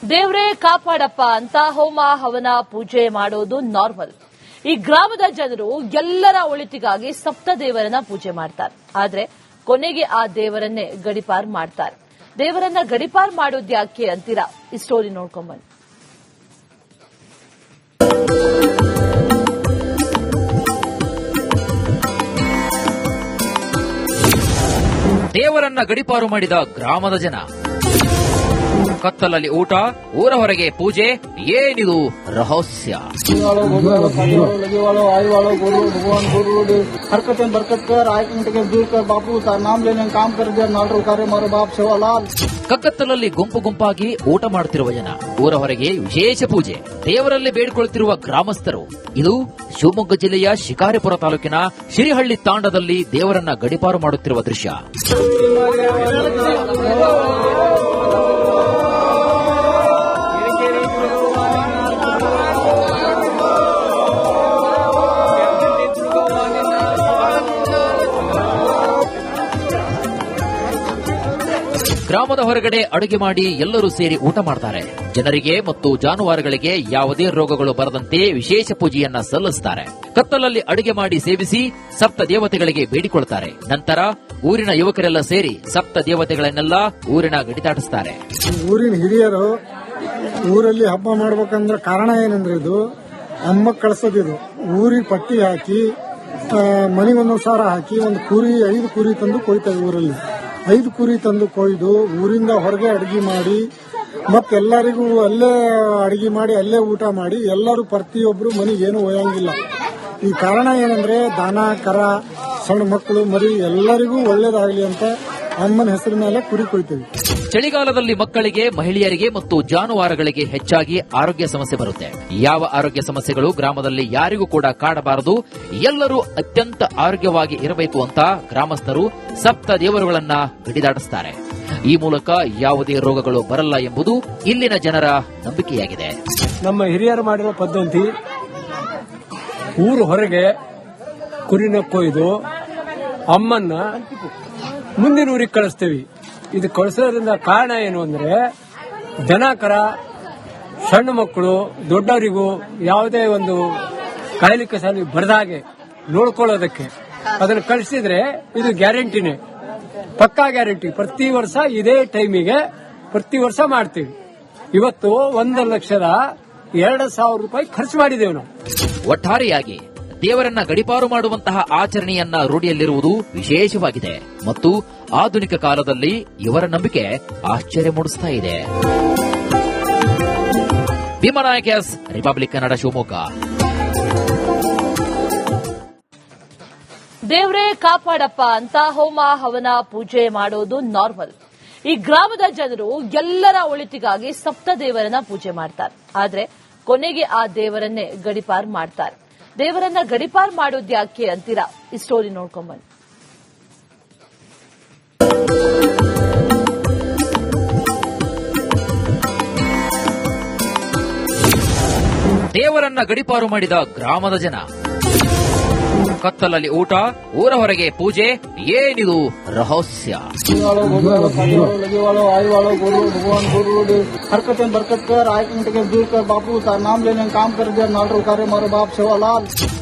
ದೇವ್ರೇ ಕಾಪಾಡಪ್ಪ ಅಂತ ಹೋಮ ಹವನ ಪೂಜೆ ಮಾಡೋದು ನಾರ್ಮಲ್. ಈ ಗ್ರಾಮದ ಜನರು ಎಲ್ಲರ ಒಳಿತಿಗಾಗಿ ಸಪ್ತ ದೇವರನ್ನ ಪೂಜೆ ಮಾಡ್ತಾರೆ. ಆದ್ರೆ ಕೊನೆಗೆ ಆ ದೇವರನ್ನೇ ಗಡಿಪಾರ್ ಮಾಡ್ತಾರೆ. ದೇವರನ್ನ ಗಡಿಪಾರ್ ಮಾಡೋದ್ಯಾಕೆ ಅಂತೀರಾ? ಈ ಸ್ಟೋರಿ ನೋಡ್ಕೊಂಬನ್ನಿ. ದೇವರನ್ನ ಗಡಿಪಾರು ಮಾಡಿದ ಗ್ರಾಮದ ಜನ. ಕತ್ತಲಲ್ಲಿ ಊಟ, ಊರ ಹೊರಗೆ ಪೂಜೆ, ಏನಿದು ರಹಸ್ಯ? ಕಕ್ಕತ್ತಲಲ್ಲಿ ಗುಂಪು ಗುಂಪಾಗಿ ಊಟ ಮಾಡುತ್ತಿರುವ ಜನ, ಊರ ಹೊರಗೆ ವಿಶೇಷ ಪೂಜೆ, ದೇವರಲ್ಲಿ ಬೇಡಿಕೊಳ್ಳುತ್ತಿರುವ ಗ್ರಾಮಸ್ಥರು. ಇದು ಶಿವಮೊಗ್ಗ ಜಿಲ್ಲೆಯ ಶಿಕಾರಿಪುರ ತಾಲೂಕಿನ ಶಿರಿಹಳ್ಳಿ ತಾಂಡದಲ್ಲಿ ದೇವರನ್ನ ಗಡಿಪಾರು ಮಾಡುತ್ತಿರುವ ದೃಶ್ಯ. ಗ್ರಾಮದ ಹೊರಗಡೆ ಅಡುಗೆ ಮಾಡಿ ಎಲ್ಲರೂ ಸೇರಿ ಊಟ ಮಾಡ್ತಾರೆ. ಜನರಿಗೆ ಮತ್ತು ಜಾನುವಾರುಗಳಿಗೆ ಯಾವುದೇ ರೋಗಗಳು ಬರದಂತೆ ವಿಶೇಷ ಪೂಜೆಯನ್ನ ಸಲ್ಲಿಸುತ್ತಾರೆ. ಕತ್ತಲಲ್ಲಿ ಅಡುಗೆ ಮಾಡಿ ಸೇವಿಸಿ ಸಪ್ತ ದೇವತೆಗಳಿಗೆ ಬೇಡಿಕೊಳ್ತಾರೆ. ನಂತರ ಊರಿನ ಯುವಕರೆಲ್ಲ ಸೇರಿ ಸಪ್ತ ದೇವತೆಗಳನ್ನೆಲ್ಲ ಊರಿನ ಗಡಿದಾಟಿಸುತ್ತಾರೆ. ಊರಿನ ಹಿರಿಯರು ಊರಲ್ಲಿ ಹಬ್ಬ ಮಾಡ್ಬೇಕಂದ್ರೆ ಕಾರಣ ಏನಂದ್ರೆ ಇದು ಅಮ್ಮ ಕಳ್ಸೋದಿದು. ಊರಿಗೆ ಪಟ್ಟಿ ಹಾಕಿ ಮನೆಗೊಂದೊಂದು ಸಾರ ಹಾಕಿ ಒಂದು ಕುರಿ 5 ಕುರಿ ತಂದು ಕೊಯ್ತಾರೆ. ಊರಲ್ಲಿ 5 ಕುರಿ ತಂದು ಕೊಯ್ದು ಊರಿಂದ ಹೊರಗೆ ಅಡಿಗೆ ಮಾಡಿ ಮತ್ತೆಲ್ಲರಿಗೂ ಅಲ್ಲೇ ಅಡಿಗೆ ಮಾಡಿ ಅಲ್ಲೇ ಊಟ ಮಾಡಿ ಎಲ್ಲರೂ ಪ್ರತಿಯೊಬ್ಬರು ಮನೆಗೆ ಏನು ಒಯ್ಯಂಗಿಲ್ಲ. ಈ ಕಾರಣ ಏನಂದ್ರೆ ದನ ಕರ ಸಣ್ಣ ಮಕ್ಕಳು ಮರಿ ಎಲ್ಲರಿಗೂ ಒಳ್ಳೇದಾಗಲಿ ಅಂತ ಅಮ್ಮನ ಹೆಸರು ಮೇಲೆ ಕುರಿ ಕೊಯ್ತೀವಿ. ಚಳಿಗಾಲದಲ್ಲಿ ಮಕ್ಕಳಿಗೆ, ಮಹಿಳೆಯರಿಗೆ ಮತ್ತು ಜಾನುವಾರುಗಳಿಗೆ ಹೆಚ್ಚಾಗಿ ಆರೋಗ್ಯ ಸಮಸ್ಯೆ ಬರುತ್ತೆ. ಯಾವ ಆರೋಗ್ಯ ಸಮಸ್ಯೆಗಳು ಗ್ರಾಮದಲ್ಲಿ ಯಾರಿಗೂ ಕೂಡ ಕಾಡಬಾರದು, ಎಲ್ಲರೂ ಅತ್ಯಂತ ಆರೋಗ್ಯವಾಗಿ ಇರಬೇಕು ಅಂತ ಗ್ರಾಮಸ್ಥರು ಸಪ್ತ ದೇವರುಗಳನ್ನ ಗಡಿದಾಟಿಸುತ್ತಾರೆ. ಈ ಮೂಲಕ ಯಾವುದೇ ರೋಗಗಳು ಬರಲ್ಲ ಎಂಬುದು ಇಲ್ಲಿನ ಜನರ ನಂಬಿಕೆಯಾಗಿದೆ. ನಮ್ಮ ಹಿರಿಯರು ಮಾಡಿರೋ ಪದ್ಧತಿ ಊರು ಹೊರಗೆ ಕುರಿನ ಕೊಯ್ದು ಅಮ್ಮನ್ನ ಮುಂದಿನ ಊರಿಗೆ ಕಳಿಸ್ತೀವಿ. ಇದು ಕಳಿಸೋದ್ರಿಂದ ಕಾರಣ ಏನು ಅಂದ್ರೆ ದನ ಕರ ಸಣ್ಣ ಮಕ್ಕಳು ದೊಡ್ಡವರಿಗೂ ಯಾವುದೇ ಒಂದು ಕಾಯಿಲೆ ಕಸಾಲಿ ಬರದಾಗೆ ನೋಡ್ಕೊಳ್ಳೋದಕ್ಕೆ ಅದನ್ನು ಕಳಿಸಿದ್ರೆ ಇದು ಗ್ಯಾರಂಟಿನೇ, ಪಕ್ಕಾ ಗ್ಯಾರಂಟಿ. ಪ್ರತಿ ವರ್ಷ ಇದೇ ಟೈಮಿಗೆ ಪ್ರತಿ ವರ್ಷ ಮಾಡ್ತೀವಿ. ಇವತ್ತು 1,02,000 ರೂಪಾಯಿ ಖರ್ಚು ಮಾಡಿದ್ದೇವೆ ನಾವು. ಒಟ್ಟಾರೆಯಾಗಿ ದೇವರನ್ನ ಗಡಿಪಾರು ಮಾಡುವಂತಹ ಆಚರಣೆಯನ್ನ ರೂಢಿಯಲ್ಲಿರುವುದು ವಿಶೇಷವಾಗಿದೆ ಮತ್ತು ಆಧುನಿಕ ಕಾಲದಲ್ಲಿ ಇವರ ನಂಬಿಕೆ ಆಶ್ಚರ್ಯ ಮೂಡಿಸ್ತಾ ಇದೆ. ಭೀಮನಾಯಕ್, ರಿಪಬ್ಲಿಕ್ ಕನ್ನಡ, ಶಿವಮೊಗ್ಗ. ದೇವ್ರೇ ಕಾಪಾಡಪ್ಪ ಅಂತ ಹೋಮ ಹವನ ಪೂಜೆ ಮಾಡೋದು ನಾರ್ಮಲ್. ಈ ಗ್ರಾಮದ ಜನರು ಎಲ್ಲರ ಒಳಿತಿಗಾಗಿ ಸಪ್ತ ದೇವರನ್ನ ಪೂಜೆ ಮಾಡ್ತಾರೆ. ಆದ್ರೆ ಕೊನೆಗೆ ಆ ದೇವರನ್ನೇ ಗಡಿಪಾರ್ ಮಾಡ್ತಾರೆ. ದೇವರನ್ನ ಗಡಿಪಾರ್ ಮಾಡೋದ್ಯಾಕೆ ಅಂತೀರಾ? ಈ ಸ್ಟೋರಿ ನೋಡ್ಕೊಂಬನ್ನಿ. ದೇವರನ್ನ ಗಡಿಪಾರು ಮಾಡಿದ ಗ್ರಾಮದ ಜನ. ಕತ್ತಲಲ್ಲಿ ಊಟ, ಊರ ಹೊರಗೆ ಪೂಜೆ, ಏನಿದು ರಹಸ್ಯ?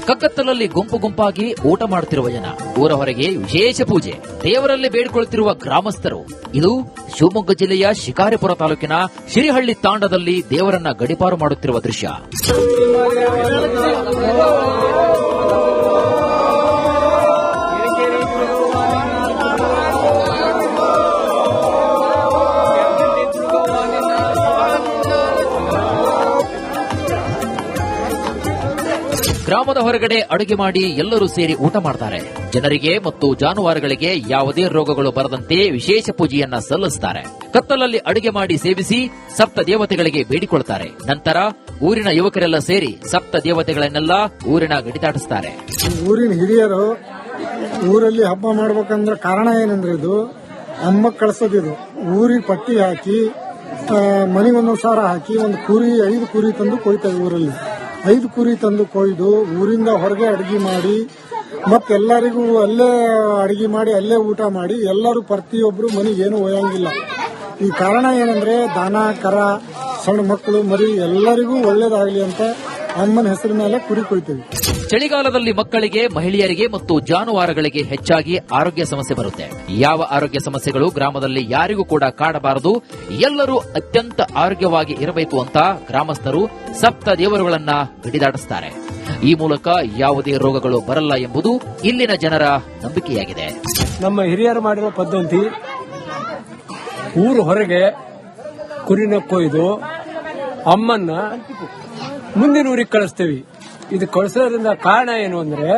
ಕಕ್ಕತ್ತಲಲ್ಲಿ ಗುಂಪು ಗುಂಪಾಗಿ ಊಟ ಮಾಡುತ್ತಿರುವ ಜನ, ಊರ ಹೊರಗೆ ವಿಶೇಷ ಪೂಜೆ, ದೇವರಲ್ಲಿ ಬೇಡಿಕೊಳ್ಳುತ್ತಿರುವ ಗ್ರಾಮಸ್ಥರು. ಇದು ಶಿವಮೊಗ್ಗ ಜಿಲ್ಲೆಯ ಶಿಕಾರಿಪುರ ತಾಲೂಕಿನ ಶಿರಿಹಳ್ಳಿ ತಾಂಡದಲ್ಲಿ ದೇವರನ್ನ ಗಡಿಪಾರು ಮಾಡುತ್ತಿರುವ ದೃಶ್ಯ. ಗ್ರಾಮದ ಹೊರಗಡೆ ಅಡುಗೆ ಮಾಡಿ ಎಲ್ಲರೂ ಸೇರಿ ಊಟ ಮಾಡ್ತಾರೆ. ಜನರಿಗೆ ಮತ್ತು ಜಾನುವಾರುಗಳಿಗೆ ಯಾವುದೇ ರೋಗಗಳು ಬರದಂತೆ ವಿಶೇಷ ಪೂಜೆಯನ್ನ ಸಲ್ಲಿಸುತ್ತಾರೆ. ಕತ್ತಲಲ್ಲಿ ಅಡುಗೆ ಮಾಡಿ ಸೇವಿಸಿ ಸಪ್ತ ದೇವತೆಗಳಿಗೆ ಬೇಡಿಕೊಳ್ತಾರೆ. ನಂತರ ಊರಿನ ಯುವಕರೆಲ್ಲ ಸೇರಿ ಸಪ್ತ ದೇವತೆಗಳನ್ನೆಲ್ಲ ಊರಿನ ಗಡಿದಾಟಿಸುತ್ತಾರೆ. ಊರಿನ ಹಿರಿಯರು ಊರಲ್ಲಿ ಹಬ್ಬ ಮಾಡ್ಬೇಕಂದ್ರೆ ಕಾರಣ ಏನಂದ್ರೆ ಇದು ಅಮ್ಮ ಕಳ್ಸೋದಿದು. ಊರಿಗೆ ಪಟ್ಟಿ ಹಾಕಿ ಮನೆಗೊಂದೊಂದು ಸಾರ ಹಾಕಿ ಒಂದು ಕುರಿ 5 ಕುರಿ ತಂದು ಕೊಯ್ತಾರೆ. ಊರಲ್ಲಿ 5 ಕುರಿ ತಂದು ಕೊಯ್ದು ಊರಿಂದ ಹೊರಗೆ ಅಡಿಗೆ ಮಾಡಿ ಮತ್ತೆಲ್ಲರಿಗೂ ಅಲ್ಲೇ ಅಡಿಗೆ ಮಾಡಿ ಅಲ್ಲೇ ಊಟ ಮಾಡಿ ಎಲ್ಲರೂ ಪ್ರತಿಯೊಬ್ಬರು ಮನೆಗೆ ಏನು ಒಯ್ಯಂಗಿಲ್ಲ. ಈ ಕಾರಣ ಏನಂದ್ರೆ ದನ ಕರ ಸಣ್ಣ ಮಕ್ಕಳು ಮರಿ ಎಲ್ಲರಿಗೂ ಒಳ್ಳೇದಾಗಲಿ ಅಂತ ಅಮ್ಮನ ಹೆಸರು ಮೇಲೆ ಕುರಿ ಕೊಯ್ತೀವಿ. ಚಳಿಗಾಲದಲ್ಲಿ ಮಕ್ಕಳಿಗೆ, ಮಹಿಳೆಯರಿಗೆ ಮತ್ತು ಜಾನುವಾರುಗಳಿಗೆ ಹೆಚ್ಚಾಗಿ ಆರೋಗ್ಯ ಸಮಸ್ಯೆ ಬರುತ್ತೆ. ಯಾವ ಆರೋಗ್ಯ ಸಮಸ್ಯೆಗಳು ಗ್ರಾಮದಲ್ಲಿ ಯಾರಿಗೂ ಕೂಡ ಕಾಡಬಾರದು, ಎಲ್ಲರೂ ಅತ್ಯಂತ ಆರೋಗ್ಯವಾಗಿ ಇರಬೇಕು ಅಂತ ಗ್ರಾಮಸ್ಥರು ಸಪ್ತ ದೇವರುಗಳನ್ನ ಹಿಡಿದಾಡಿಸುತ್ತಾರೆ. ಈ ಮೂಲಕ ಯಾವುದೇ ರೋಗಗಳು ಬರಲ್ಲ ಎಂಬುದು ಇಲ್ಲಿನ ಜನರ ನಂಬಿಕೆಯಾಗಿದೆ. ನಮ್ಮ ಹಿರಿಯರು ಮಾಡಿರೋ ಪದ್ಧತಿ, ಊರು ಹೊರಗೆ ಕುರಿನ ಕೊಯ್ದು ಅಮ್ಮನ್ನ ಮುಂದಿನ ಊರಿಗೆ ಕಳಿಸ್ತೀವಿ. ಇದು ಕಳಿಸೋದ್ರಿಂದ ಕಾರಣ ಏನು ಅಂದ್ರೆ,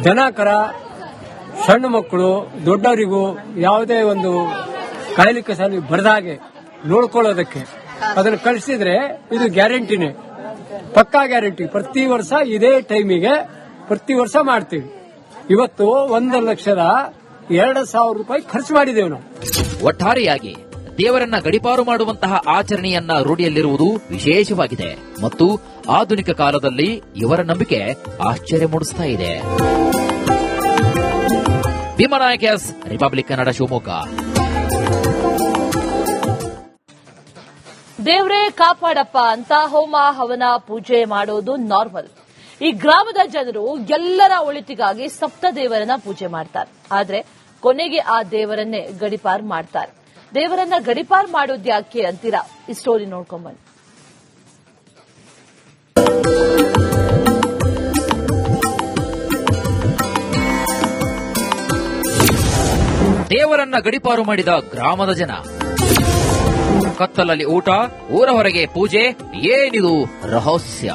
ದನ ಕರ, ಸಣ್ಣ ಮಕ್ಕಳು, ದೊಡ್ಡವರಿಗೂ ಯಾವುದೇ ಒಂದು ಕಾಯಿಲೆ ಕಸಾಲಿ ಬರದಾಗೆ ನೋಡ್ಕೊಳ್ಳೋದಕ್ಕೆ ಅದನ್ನು ಕಳಿಸಿದ್ರೆ ಇದು ಗ್ಯಾರಂಟಿನೇ, ಪಕ್ಕಾ ಗ್ಯಾರಂಟಿ. ಪ್ರತಿ ವರ್ಷ ಇದೇ ಟೈಮಿಗೆ ಪ್ರತಿ ವರ್ಷ ಮಾಡ್ತೀವಿ. ಇವತ್ತು 1,02,000 ರೂಪಾಯಿ ಖರ್ಚು ಮಾಡಿದ್ದೇವೆ ನಾವು. ಒಟ್ಟಾರೆಯಾಗಿ ದೇವರನ್ನ ಗಡಿಪಾರು ಮಾಡುವಂತಹ ಆಚರಣೆಯನ್ನ ರೂಢಿಯಲ್ಲಿರುವುದು ವಿಶೇಷವಾಗಿದೆ ಮತ್ತು ಆಧುನಿಕ ಕಾಲದಲ್ಲಿ ಇವರ ನಂಬಿಕೆ ಆಶ್ಚರ್ಯ ಮೂಡಿಸ್ತಾ ಇದೆ. ಭೀಮನಾಯಕ್, ರಿಪಬ್ಲಿಕ್ ಕನ್ನಡ, ಶಿವಮೊಗ್ಗ. ದೇವ್ರೇ ಕಾಪಾಡಪ್ಪ ಅಂತ ಹೋಮ ಹವನ ಪೂಜೆ ಮಾಡೋದು ನಾರ್ಮಲ್. ಈ ಗ್ರಾಮದ ಜನರು ಎಲ್ಲರ ಒಳಿತಿಗಾಗಿ ಸಪ್ತ ದೇವರನ್ನ ಪೂಜೆ ಮಾಡ್ತಾರೆ. ಆದ್ರೆ ಕೊನೆಗೆ ಆ ದೇವರನ್ನೇ ಗಡಿಪಾರ್ ಮಾಡ್ತಾರೆ. ದೇವರನ್ನ ಗಡಿಪಾರ್ ಮಾಡೋದ್ಯಾಕೆ ಅಂತೀರಾ? ಈ ಸ್ಟೋರಿ ನೋಡ್ಕೊಂಬನ್ನಿ. ದೇವರನ್ನ ಗಡಿಪಾರು ಮಾಡಿದ ಗ್ರಾಮದ ಜನ. ಕತ್ತಲಲ್ಲಿ ಊಟ, ಊರ ಹೊರಗೆ ಪೂಜೆ, ಏನಿದು ರಹಸ್ಯ?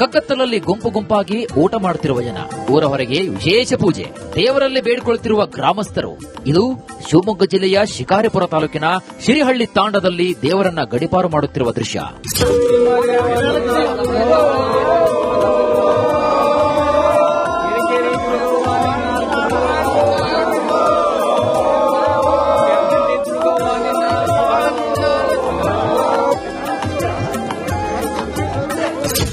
ಕಕ್ಕತ್ತಲಲ್ಲಿ ಗುಂಪು ಗುಂಪಾಗಿ ಊಟ ಮಾಡುತ್ತಿರುವ ಜನ, ಊರ ಹೊರಗೆ ವಿಶೇಷ ಪೂಜೆ, ದೇವರಲ್ಲಿ ಬೇಡಿಕೊಳ್ಳುತ್ತಿರುವ ಗ್ರಾಮಸ್ಥರು. ಇದು ಶಿವಮೊಗ್ಗ ಜಿಲ್ಲೆಯ ಶಿಕಾರಿಪುರ ತಾಲೂಕಿನ ಶಿರಿಹಳ್ಳಿ ತಾಂಡದಲ್ಲಿ ದೇವರನ್ನ ಗಡಿಪಾರು ಮಾಡುತ್ತಿರುವ ದೃಶ್ಯ.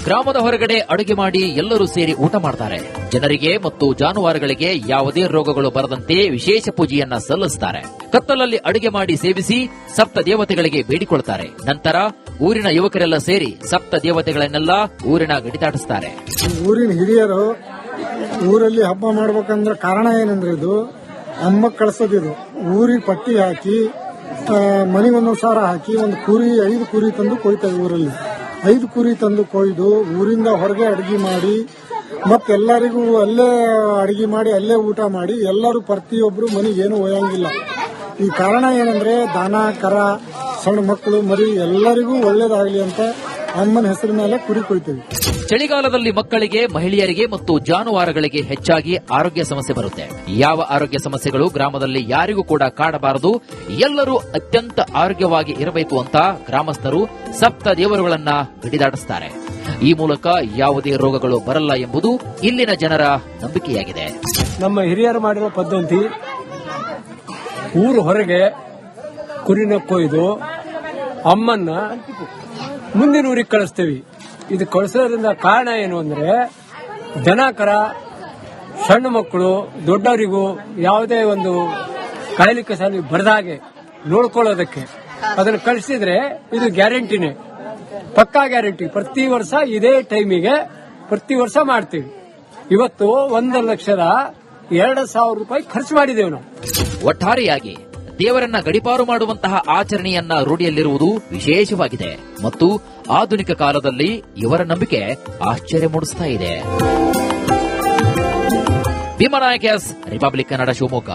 ಗ್ರಾಮದ ಹೊರಗಡೆ ಅಡುಗೆ ಮಾಡಿ ಎಲ್ಲರೂ ಸೇರಿ ಊಟ ಮಾಡ್ತಾರೆ. ಜನರಿಗೆ ಮತ್ತು ಜಾನುವಾರುಗಳಿಗೆ ಯಾವುದೇ ರೋಗಗಳು ಬರದಂತೆ ವಿಶೇಷ ಪೂಜೆಯನ್ನ ಸಲ್ಲಿಸುತ್ತಾರೆ. ಕತ್ತಲಲ್ಲಿ ಅಡುಗೆ ಮಾಡಿ ಸೇವಿಸಿ ಸಪ್ತ ದೇವತೆಗಳಿಗೆ ಬೇಡಿಕೊಳ್ತಾರೆ. ನಂತರ ಊರಿನ ಯುವಕರೆಲ್ಲ ಸೇರಿ ಸಪ್ತ ದೇವತೆಗಳನ್ನೆಲ್ಲ ಊರಿನ ಗಡಿದಾಟಿಸುತ್ತಾರೆ. ಊರಿನ ಹಿರಿಯರು ಊರಲ್ಲಿ ಹಬ್ಬ ಮಾಡ್ಬೇಕಂದ್ರೆ ಕಾರಣ ಏನಂದ್ರೆ, ಇದು ಅಮ್ಮ ಕಳ್ಸೋದಿದು. ಊರಿಗೆ ಪಟ್ಟಿ ಹಾಕಿ ಮನೆಗೊಂದೊಂದು ಸಾರ ಹಾಕಿ ಒಂದು ಕುರಿ 5 ಕುರಿ ತಂದು ಕೊಯ್ತಾರೆ. ಊರಲ್ಲಿ 5 ಕುರಿ ತಂದು ಕೊಯ್ದು ಊರಿಂದ ಹೊರಗೆ ಅಡಿಗೆ ಮಾಡಿ ಮತ್ತೆಲ್ಲರಿಗೂ ಅಲ್ಲೇ ಅಡಿಗೆ ಮಾಡಿ ಅಲ್ಲೇ ಊಟ ಮಾಡಿ ಎಲ್ಲರೂ ಪ್ರತಿಯೊಬ್ಬರು ಮನೆಗೆ ಏನು ಒಯ್ಯಂಗಿಲ್ಲ. ಈ ಕಾರಣ ಏನಂದ್ರೆ, ದನ ಕರ, ಸಣ್ಣ ಮಕ್ಕಳು ಮರಿ ಎಲ್ಲರಿಗೂ ಒಳ್ಳೇದಾಗಲಿ ಅಂತ ಅಮ್ಮನ ಹೆಸರು ಮೇಲೆ ಕುರಿ ಕೊಯ್ತೀವಿ. ಚಳಿಗಾಲದಲ್ಲಿ ಮಕ್ಕಳಿಗೆ, ಮಹಿಳೆಯರಿಗೆ ಮತ್ತು ಜಾನುವಾರುಗಳಿಗೆ ಹೆಚ್ಚಾಗಿ ಆರೋಗ್ಯ ಸಮಸ್ಯೆ ಬರುತ್ತೆ. ಯಾವ ಆರೋಗ್ಯ ಸಮಸ್ಯೆಗಳು ಗ್ರಾಮದಲ್ಲಿ ಯಾರಿಗೂ ಕೂಡ ಕಾಡಬಾರದು, ಎಲ್ಲರೂ ಅತ್ಯಂತ ಆರೋಗ್ಯವಾಗಿ ಇರಬೇಕು ಅಂತ ಗ್ರಾಮಸ್ಥರು ಸಪ್ತ ದೇವರುಗಳನ್ನ ಹಿಡಿದಾಡಿಸುತ್ತಾರೆ. ಈ ಮೂಲಕ ಯಾವುದೇ ರೋಗಗಳು ಬರಲ್ಲ ಎಂಬುದು ಇಲ್ಲಿನ ಜನರ ನಂಬಿಕೆಯಾಗಿದೆ. ನಮ್ಮ ಹಿರಿಯರು ಮಾಡಿರೋ ಪದ್ಧತಿ, ಊರು ಹೊರಗೆ ಕುರಿನ ಕೊಯ್ದು ಅಮ್ಮನ್ನ ಮುಂದಿನ ಊರಿಗೆ ಕಳಿಸ್ತೀವಿ. ಇದು ಕಳಿಸೋದ್ರಿಂದ ಕಾರಣ ಏನು ಅಂದ್ರೆ, ದನ ಕರ, ಸಣ್ಣ ಮಕ್ಕಳು, ದೊಡ್ಡವರಿಗೂ ಯಾವುದೇ ಒಂದು ಕಾಯಿಲೆ ಕಸಾಲಿ ಬರದಾಗೆ ನೋಡ್ಕೊಳ್ಳೋದಕ್ಕೆ ಅದನ್ನು ಕಳಿಸಿದ್ರೆ ಇದು ಗ್ಯಾರಂಟಿನೇ, ಪಕ್ಕಾ ಗ್ಯಾರಂಟಿ. ಪ್ರತಿ ವರ್ಷ ಇದೇ ಟೈಮಿಗೆ ಪ್ರತಿ ವರ್ಷ ಮಾಡ್ತೀವಿ. ಇವತ್ತು 1,02,000 ರೂಪಾಯಿ ಖರ್ಚು ಮಾಡಿದ್ದೇವೆ ನಾವು. ಒಟ್ಟಾರೆಯಾಗಿ ದೇವರನ್ನ ಗಡಿಪಾರು ಮಾಡುವಂತಹ ಆಚರಣೆಯನ್ನ ರೂಢಿಯಲ್ಲಿರುವುದು ವಿಶೇಷವಾಗಿದೆ ಮತ್ತು ಆಧುನಿಕ ಕಾಲದಲ್ಲಿ ಇವರ ನಂಬಿಕೆ ಆಶ್ಚರ್ಯ ಮೂಡಿಸ್ತಾ ಇದೆ. ಭೀಮನಾಯಕ್, ರಿಪಬ್ಲಿಕ್ ಕನ್ನಡ, ಶಿವಮೊಗ್ಗ.